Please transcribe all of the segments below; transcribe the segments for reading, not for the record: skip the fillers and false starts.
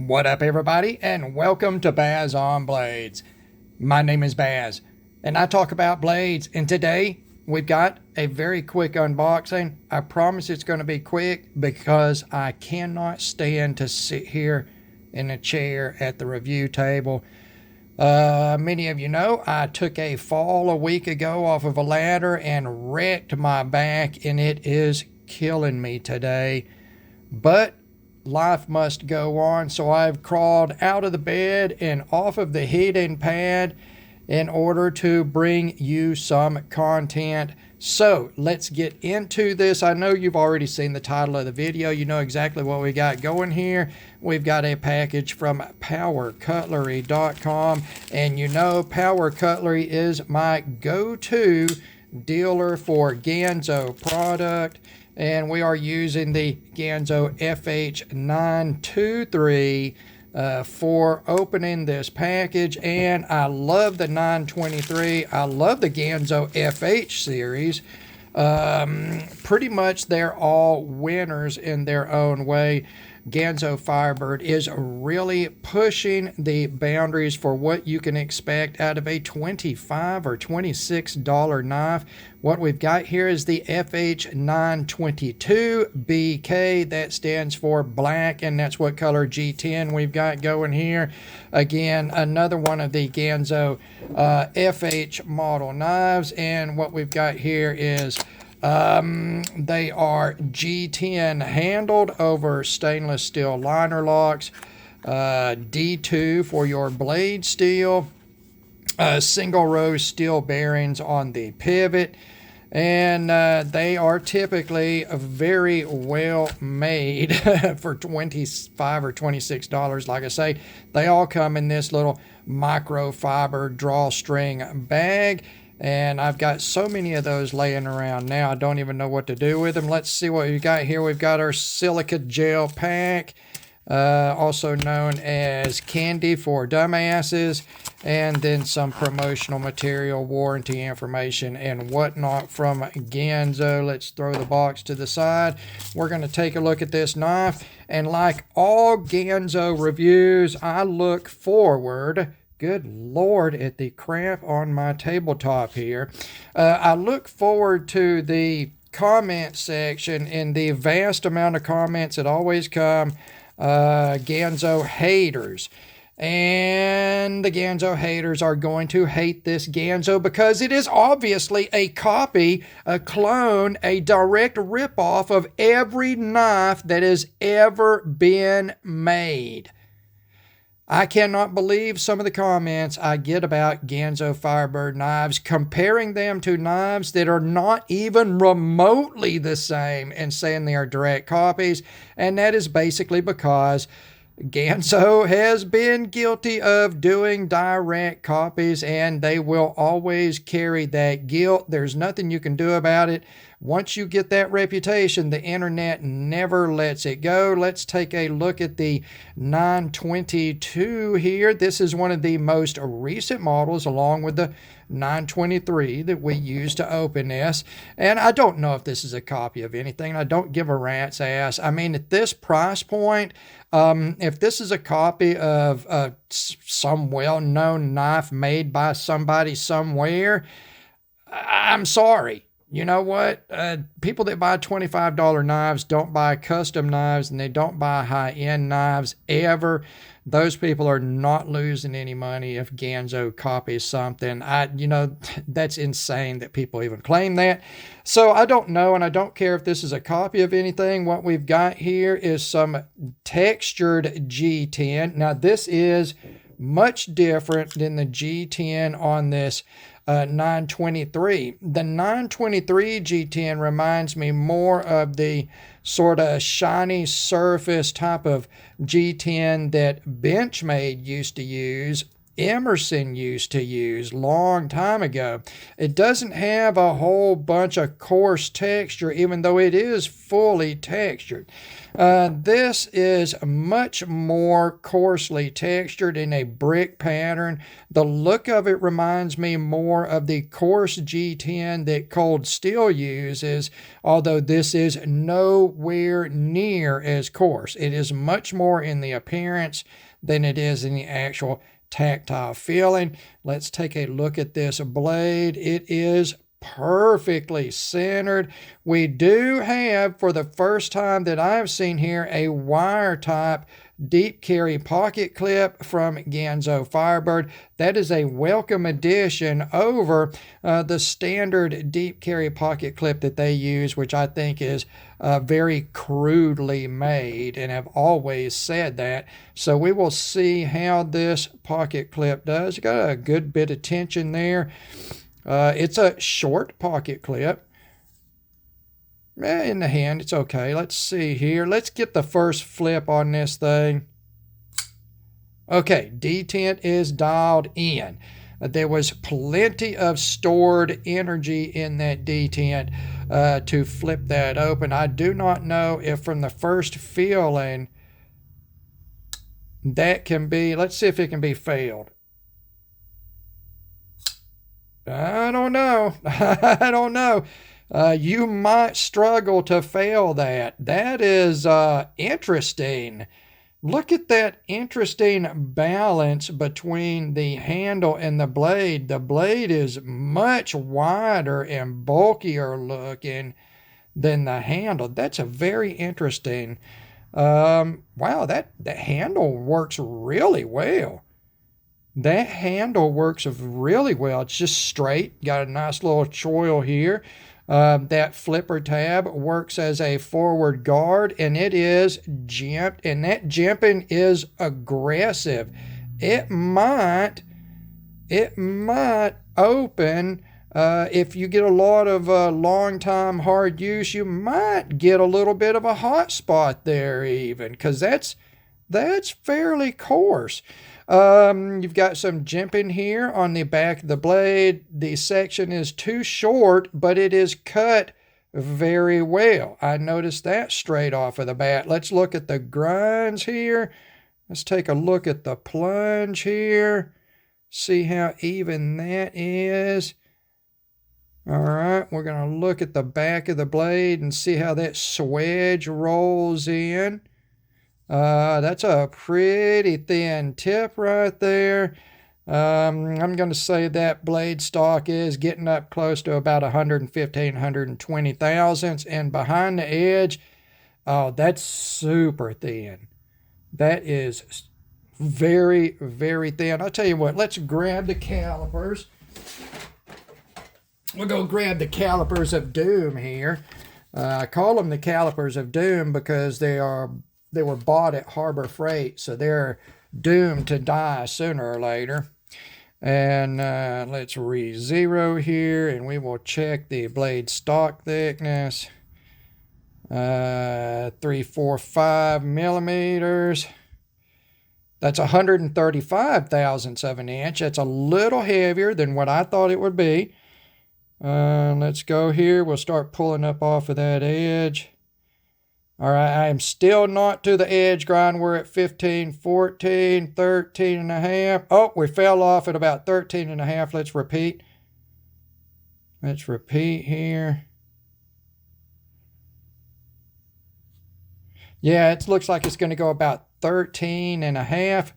What up, everybody, and welcome to Baz on Blades. My name is Baz, and I talk about blades, and today we've got a very quick unboxing. I promise it's going to be quick because I cannot stand to sit here in a chair at the review table. Many of you know I took a fall a week ago off of a ladder and wrecked my back, and it is killing me today. But life must go on, so I've crawled out of the bed and off of the heating pad in order to bring you some content. So let's get into this. I know you've already seen the title of the video. You know exactly what we got going here. We've got a package from powercutlery.com, and you know Power Cutlery is my go-to dealer for Ganzo product. And we are using the Ganzo FH-922 for opening this package. And I love the 923. I love the Ganzo FH series. Pretty much they're all winners in their own way. Ganzo Firebird is really pushing the boundaries for what you can expect out of a $25 or $26 knife. What we've got here is the FH-922 BK. That stands for black, and that's what color G10 we've got going here. Again, another one of the Ganzo FH model knives, and what we've got here is they are G10 handled over stainless steel liner locks, D2 for your blade steel, single row steel bearings on the pivot, and they are typically very well made for $25 or $26. Like I say, they all come in this little microfiber drawstring bag. And I've got so many of those laying around now, I don't even know what to do with them. Let's see what we've got here. We've got our silica gel pack, also known as candy for dumbasses, and then some promotional material, warranty information, and whatnot from Ganzo. Let's throw the box to the side. We're going to take a look at this knife, and like all Ganzo reviews, I look forward. Good Lord, at the cramp on my tabletop here. I look forward to the comment section and the vast amount of comments that always come, Ganzo haters. And the Ganzo haters are going to hate this Ganzo because it is obviously a copy, a clone, a direct ripoff of every knife that has ever been made. I cannot believe some of the comments I get about Ganzo Firebird knives, comparing them to knives that are not even remotely the same and saying they are direct copies. And that is basically because Ganzo has been guilty of doing direct copies, and they will always carry that guilt. There's nothing you can do about it. Once you get that reputation, the internet never lets it go. Let's take a look at the 922 here. This is one of the most recent models, along with the 923 that we use to open this. And I don't know if this is a copy of anything. I don't give a rat's ass. I mean, at this price point, if this is a copy of some well-known knife made by somebody somewhere, I'm sorry. You know what? People that buy $25 knives don't buy custom knives, and they don't buy high-end knives ever. Those people are not losing any money if Ganzo copies something. That's insane that people even claim that. So I don't know, and I don't care if this is a copy of anything. What we've got here is some textured G10. Now, this is much different than the G10 on this 923. The 923 G10 reminds me more of the sort of shiny surface type of G10 that Benchmade used to use. Emerson used to use long time ago. It doesn't have a whole bunch of coarse texture, even though it is fully textured. This is much more coarsely textured in a brick pattern. The look of it reminds me more of the coarse G10 that Cold Steel uses, although this is nowhere near as coarse. It is much more in the appearance than it is in the actual tactile feeling. Let's take a look at this blade. It is perfectly centered. We do have, for the first time that I've seen here, a wire type deep carry pocket clip from Ganzo Firebird. That is a welcome addition over the standard deep carry pocket clip that they use, which I think is very crudely made, and have always said that. So we will see how this pocket clip does. Got a good bit of tension there. It's a short pocket clip. In the hand, it's okay. Let's see here. Let's get the first flip on this thing. Okay, detent is dialed in. There was plenty of stored energy in that detent to flip that open. I do not know if from the first feeling that can be, let's see if it can be failed. I don't know. I don't know. You might struggle to fail that. That is interesting. Look at that interesting balance between the handle and the blade. The blade is much wider and bulkier looking than the handle. That's a very interesting. Wow, that handle works really well. That handle works really well. It's just straight. Got a nice little choil here. That flipper tab works as a forward guard, and it is jimped, and that jimping is aggressive. It might open. If you get a lot of long time hard use, you might get a little bit of a hot spot there even, because that's fairly coarse. You've got some jimping here on the back of the blade. The section is too short, but it is cut very well. I noticed that straight off of the bat. Let's look at the grinds here. Let's take a look at the plunge here. See how even that is. All right, we're going to look at the back of the blade and see how that swedge rolls in. That's a pretty thin tip right there. I'm going to say that blade stock is getting up close to about 115, 120 thousandths. And behind the edge, oh, that's super thin. That is very, very thin. I'll tell you what, let's grab the calipers. We'll go grab the calipers of doom here. I call them the calipers of doom because they were bought at Harbor Freight, so they're doomed to die sooner or later. And let's re-zero here, and we will check the blade stock thickness. 345 millimeters. That's 135 thousandths of an inch. That's a little heavier than what I thought it would be. Let's go here. We'll start pulling up off of that edge. All right, I am still not to the edge grind. We're at 15, 14, 13 and a half. Oh, we fell off at about 13 and a half. Let's repeat. Let's repeat here. Yeah, it looks like it's going to go about 13 and a half.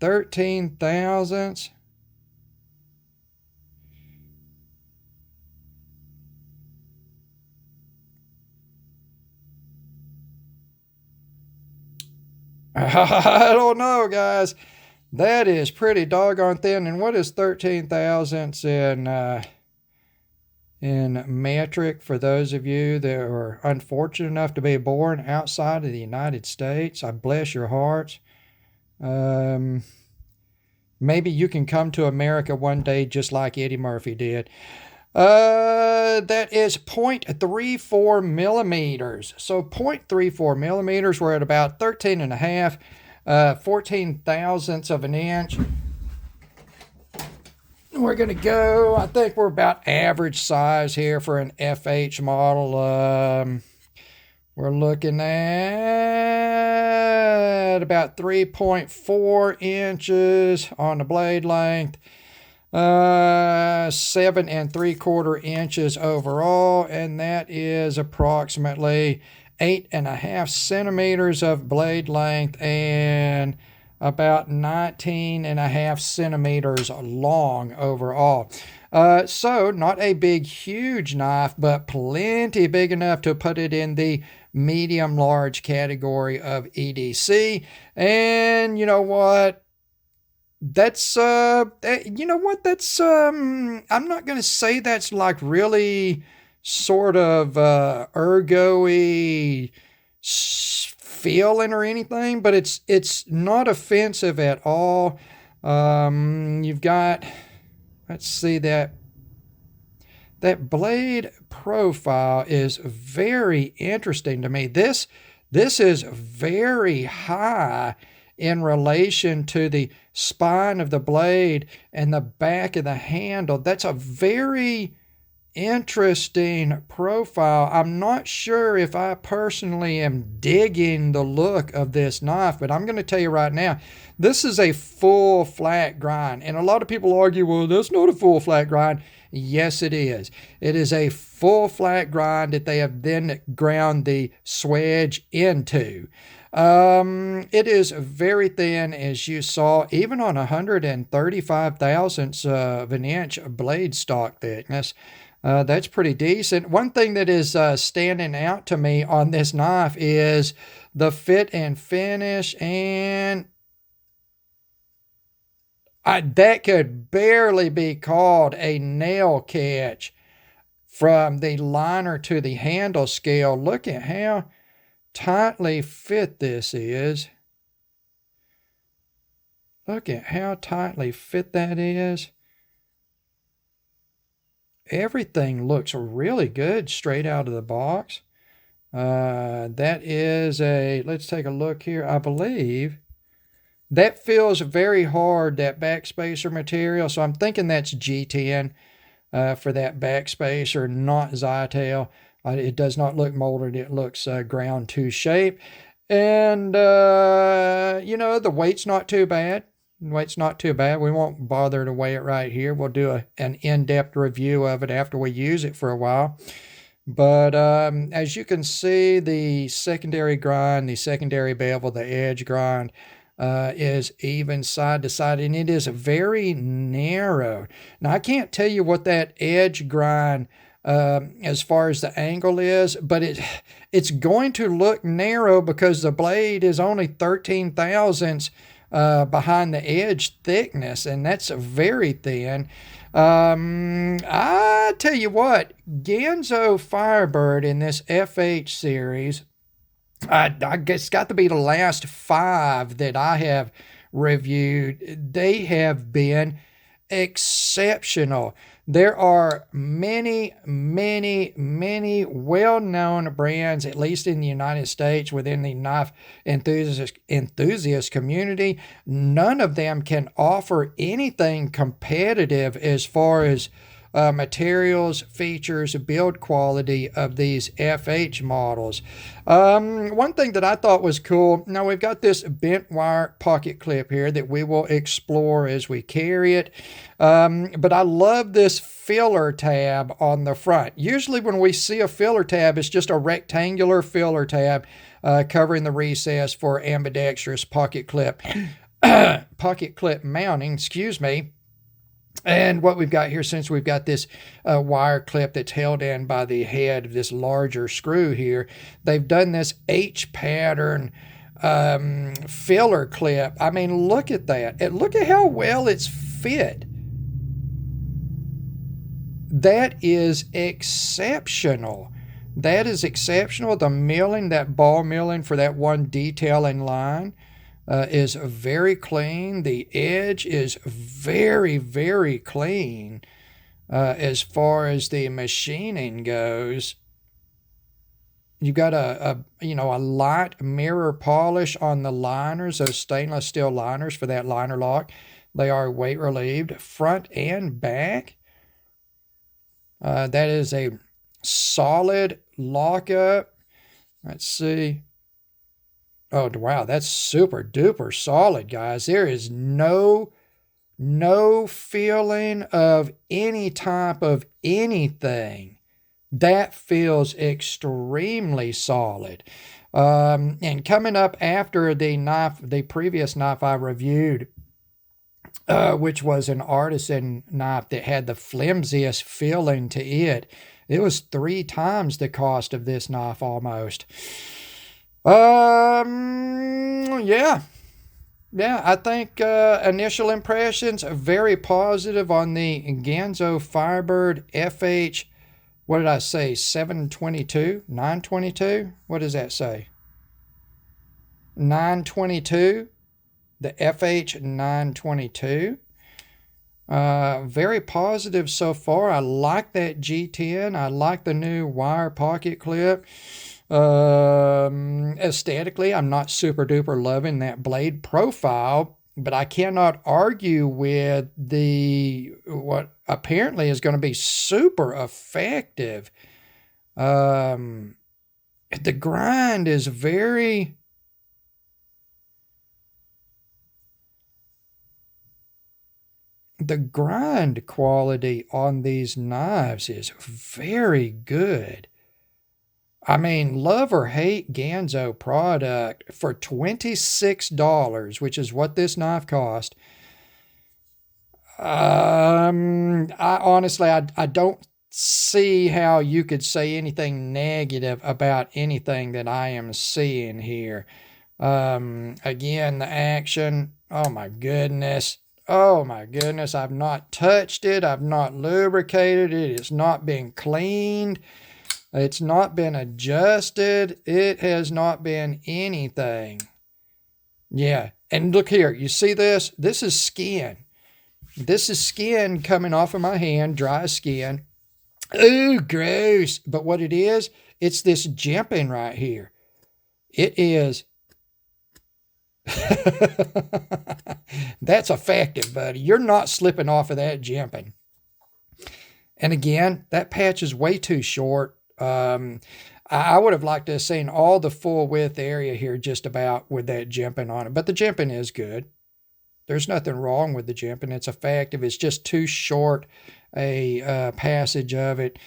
13 thousandths. I don't know, guys. That is pretty doggone thin. And what is 13 thousandths in metric for those of you that are unfortunate enough to be born outside of the United States? I bless your hearts. Maybe you can come to America one day just like Eddie Murphy did. That is 0.34 millimeters. So 0.34 millimeters, we're at about 13 and a half, 14 thousandths of an inch. We're going to go, I think we're about average size here for an FH model. We're looking at about 3.4 inches on the blade length. 7 3/4 inches overall, and that is approximately 8.5 centimeters of blade length and about 19.5 centimeters long overall. So not a big, huge knife, but plenty big enough to put it in the medium large category of EDC. And you know what? That's I'm not going to say that's like really sort of ergo-y feeling or anything, but it's not offensive at all. You've got, let's see, that blade profile is very interesting to me. This is very high in relation to the spine of the blade and the back of the handle. That's a very interesting profile. I'm not sure if I personally am digging the look of this knife, but I'm going to tell you right now, this is a full flat grind. And a lot of people argue, well, that's not a full flat grind. Yes, it is. It is a full flat grind that they have then ground the swedge into. It is very thin, as you saw, even on 135 thousandths of an inch blade stock thickness. That's pretty decent. One thing that is standing out to me on this knife is the fit and finish, and that could barely be called a nail catch from the liner to the handle scale. Look at how tightly fit this is. Look at how tightly fit that is. Everything looks really good straight out of the box. That is let's take a look here. I believe that feels very hard, that backspacer material. So I'm thinking that's G10 for that backspacer, not Zytel. It does not look molded. It looks ground to shape. And, the weight's not too bad. Weight's not too bad. We won't bother to weigh it right here. We'll do an in-depth review of it after we use it for a while. But as you can see, the secondary grind, the secondary bevel, the edge grind is even side to side, and it is very narrow. Now, I can't tell you what that edge grind as far as the angle is, but it's going to look narrow because the blade is only 13 thousandths behind the edge thickness, and that's very thin. I tell you what, Ganzo Firebird in this FH series, I guess it's got to be the last 5 that I have reviewed. They have been exceptional. There are many, many, many well-known brands, at least in the United States, within the knife enthusiast community. None of them can offer anything competitive as far as materials, features, build quality of these FH models. One thing that I thought was cool, now we've got this bent wire pocket clip here that we will explore as we carry it. But I love this filler tab on the front. Usually when we see a filler tab, it's just a rectangular filler tab covering the recess for ambidextrous pocket clip mounting, excuse me. And what we've got here, since we've got this wire clip that's held in by the head of this larger screw here, they've done this H pattern filler clip. I mean, look at that. And look at how well it's fit. That is exceptional. That is exceptional. The milling, that ball milling for that one detailing line is very clean. The edge is very, very clean. as far as the machining goes. You got a light mirror polish on the liners, those stainless steel liners for that liner lock. They are weight relieved, front and back. That is a solid lockup. Let's see. Oh, wow, that's super duper solid, guys. There is no feeling of any type of anything. That feels extremely solid. And coming up after the previous knife I reviewed, which was an artisan knife that had the flimsiest feeling to it. It was 3 times the cost of this knife almost. Yeah, I think initial impressions are very positive on the Ganzo Firebird FH. What did I say? 722? 922? What does that say? 922? The FH-922. Very positive so far. I like that G10. I like the new wire pocket clip. Aesthetically, I'm not super duper loving that blade profile, but I cannot argue with what apparently is going to be super effective. The grind is very... The grind quality on these knives is very good. I mean, love or hate Ganzo product, for $26, which is what this knife cost. I honestly don't see how you could say anything negative about anything that I am seeing here. Again, the action, oh my goodness. Oh my goodness, I've not touched it. I've not lubricated it. It's not been cleaned. It's not been adjusted. It has not been anything. Yeah, and look here. You see this? This is skin. This is skin coming off of my hand, dry skin. Ooh, gross. But what it is, it's this jimping right here. It is... That's effective, buddy. You're not slipping off of that jimping. And again, that patch is way too short. I would have liked to have seen all the full width area here just about with that jimping on it. But the jimping is good. There's nothing wrong with the jimping. It's effective. It's just too short a passage of it.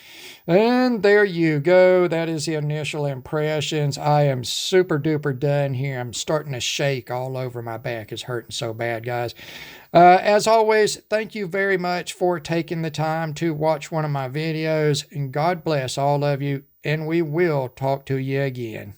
And there you go. That is the initial impressions. I am super duper done here. I'm starting to shake all over. My back is hurting so bad, guys. As always, thank you very much for taking the time to watch one of my videos. And God bless all of you. And we will talk to you again.